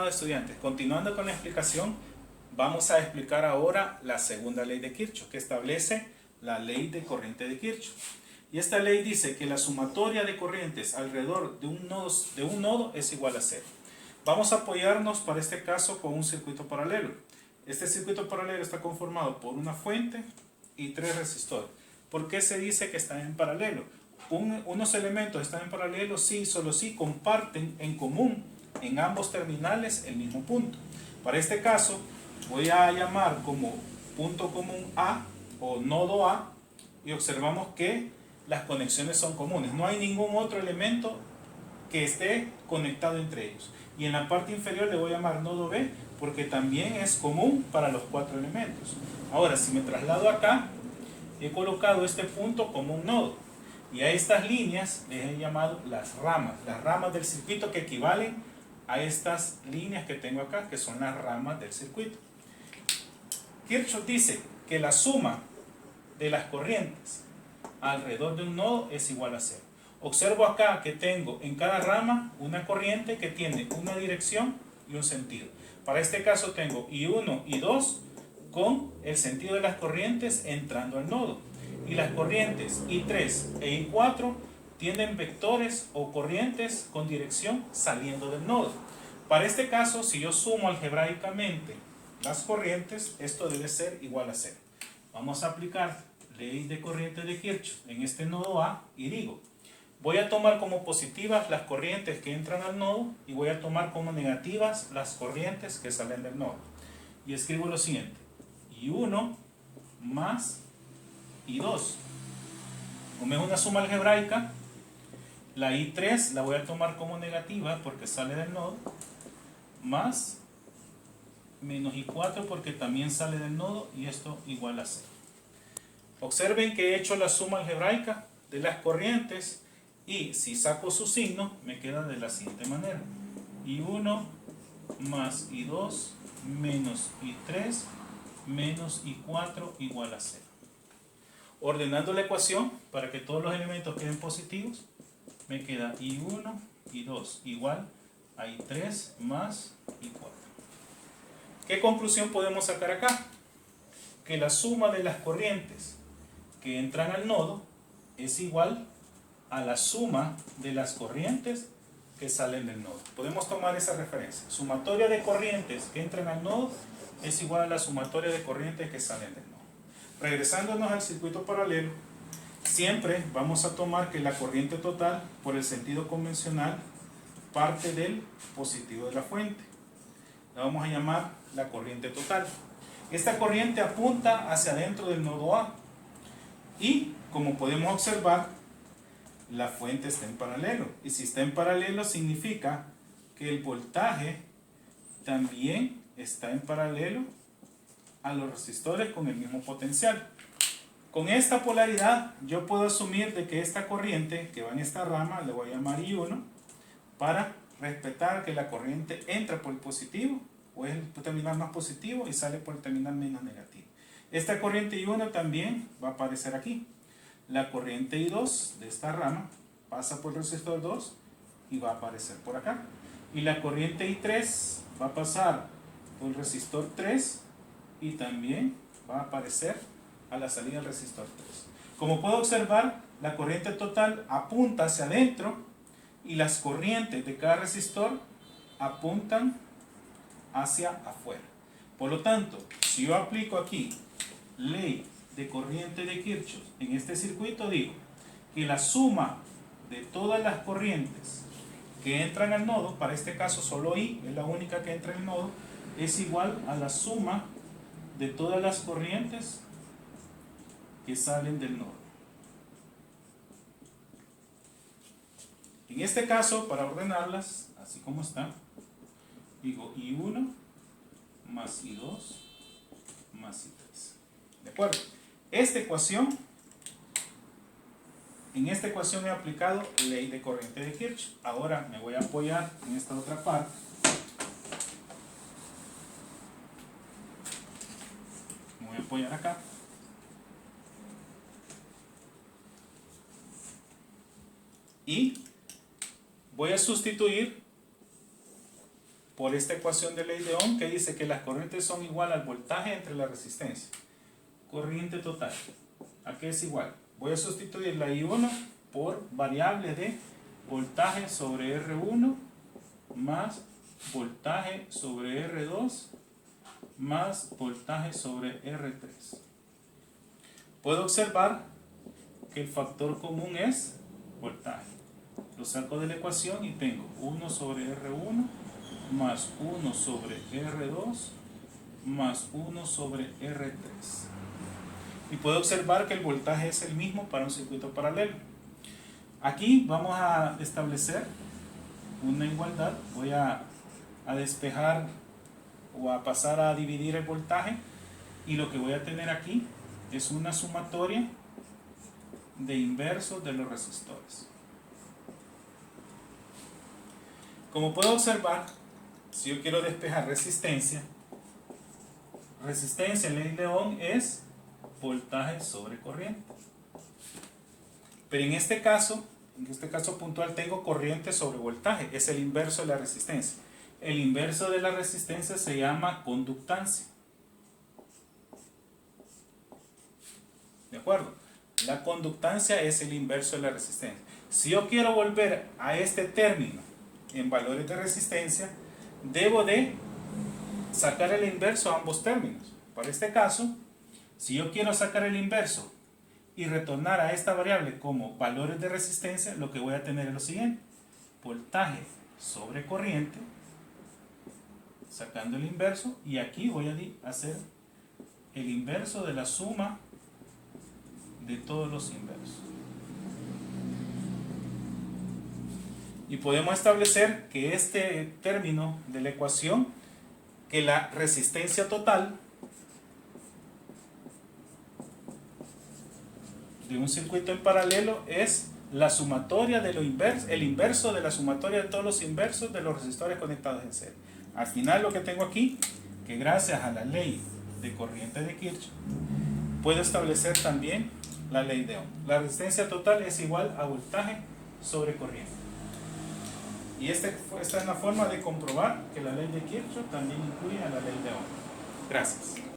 Estudiantes, continuando con la explicación, vamos a explicar ahora la segunda ley de Kirchhoff, que establece la ley de corriente de Kirchhoff. Y esta ley dice que la sumatoria de corrientes alrededor de un nodo es igual a cero. Vamos a apoyarnos para este caso con un circuito paralelo. Este circuito paralelo está conformado por una fuente y tres resistores. ¿Por qué se dice que están en paralelo? Unos elementos están en paralelo si, solo si comparten en común en ambos terminales el mismo punto. Para este caso voy a llamar como punto común A o nodo A y observamos que las conexiones son comunes. No hay ningún otro elemento que esté conectado entre ellos. Y en la parte inferior le voy a llamar nodo B porque también es común para los cuatro elementos. Ahora, si me traslado acá, he colocado este punto como un nodo. Y a estas líneas les he llamado las ramas del circuito que equivalen a estas líneas que tengo acá, que son las ramas del circuito. Kirchhoff dice que la suma de las corrientes alrededor de un nodo es igual a cero. Observo acá que tengo en cada rama una corriente que tiene una dirección y un sentido. Para este caso tengo I1 y I2 con el sentido de las corrientes entrando al nodo. Y las corrientes I3 e I4 tienen vectores o corrientes con dirección saliendo del nodo. Para este caso, si yo sumo algebraicamente las corrientes, esto debe ser igual a cero. Vamos a aplicar ley de corriente de Kirchhoff en este nodo A y digo, voy a tomar como positivas las corrientes que entran al nodo y voy a tomar como negativas las corrientes que salen del nodo. Y escribo lo siguiente, I1 más I2. Como es una suma algebraica, la I3 la voy a tomar como negativa porque sale del nodo, más menos I4 porque también sale del nodo y esto igual a 0. Observen que he hecho la suma algebraica de las corrientes y si saco su signo me queda de la siguiente manera. I1 más I2 menos I3 menos I4 igual a 0. Ordenando la ecuación para que todos los elementos queden positivos, me queda I1, I2 igual a I3 más I4. ¿Qué conclusión podemos sacar acá? Que la suma de las corrientes que entran al nodo es igual a la suma de las corrientes que salen del nodo. Podemos tomar esa referencia. Sumatoria de corrientes que entran al nodo es igual a la sumatoria de corrientes que salen del nodo. Regresándonos al circuito paralelo, siempre vamos a tomar que la corriente total, por el sentido convencional, parte del positivo de la fuente. La vamos a llamar la corriente total. Esta corriente apunta hacia adentro del nodo A. Y, como podemos observar, la fuente está en paralelo. Y si está en paralelo significa que el voltaje también está en paralelo a los resistores con el mismo potencial. Con esta polaridad yo puedo asumir de que esta corriente que va en esta rama le voy a llamar I1 para respetar que la corriente entra por el positivo o es el terminal más positivo y sale por el terminal menos negativo. Esta corriente I1 también va a aparecer aquí. La corriente I2 de esta rama pasa por el resistor 2 y va a aparecer por acá. Y la corriente I3 va a pasar por el resistor 3 y también va a aparecer a la salida del resistor 3. Como puedo observar, la corriente total apunta hacia adentro y las corrientes de cada resistor apuntan hacia afuera. Por lo tanto, si yo aplico aquí ley de corriente de Kirchhoff en este circuito, digo que la suma de todas las corrientes que entran al nodo, para este caso solo I es la única que entra en el nodo, es igual a la suma de todas las corrientes que salen del nodo. En este caso, para ordenarlas, así como están, digo I1 más I2 más I3. ¿De acuerdo? En esta ecuación he aplicado ley de corriente de Kirchhoff. Ahora me voy a apoyar en esta otra parte. Me voy a apoyar acá. Y voy a sustituir por esta ecuación de ley de Ohm que dice que las corrientes son igual al voltaje entre la resistencia. Corriente total. ¿A qué es igual? Voy a sustituir la I1 por variable de voltaje sobre R1 más voltaje sobre R2 más voltaje sobre R3. Puedo observar que el factor común es voltaje. Lo saco de la ecuación y tengo 1 sobre R1 más 1 sobre R2 más 1 sobre R3. Y puedo observar que el voltaje es el mismo para un circuito paralelo. Aquí vamos a establecer una igualdad. Voy a despejar o a pasar a dividir el voltaje, y lo que voy a tener aquí es una sumatoria de inversos de los resistores. Como puedo observar, si yo quiero despejar resistencia en ley de Ohm es voltaje sobre corriente. Pero en este caso puntual tengo corriente sobre voltaje, es el inverso de la resistencia. El inverso de la resistencia se llama conductancia. ¿De acuerdo? La conductancia es el inverso de la resistencia. Si yo quiero volver a este término en valores de resistencia, debo de sacar el inverso a ambos términos. Para este caso, si yo quiero sacar el inverso y retornar a esta variable como valores de resistencia, lo que voy a tener es lo siguiente: voltaje sobre corriente, sacando el inverso, y aquí voy a hacer el inverso de la suma de todos los inversos. Y podemos establecer que este término de la ecuación, que la resistencia total de un circuito en paralelo es la sumatoria de lo inverso, el inverso de la sumatoria de todos los inversos de los resistores conectados en serie. Al final lo que tengo aquí, que gracias a la ley de corriente de Kirchhoff, puedo establecer también la ley de Ohm. La resistencia total es igual a voltaje sobre corriente. Y esta es la forma de comprobar que la ley de Kirchhoff también incluye a la ley de Ohm. Gracias.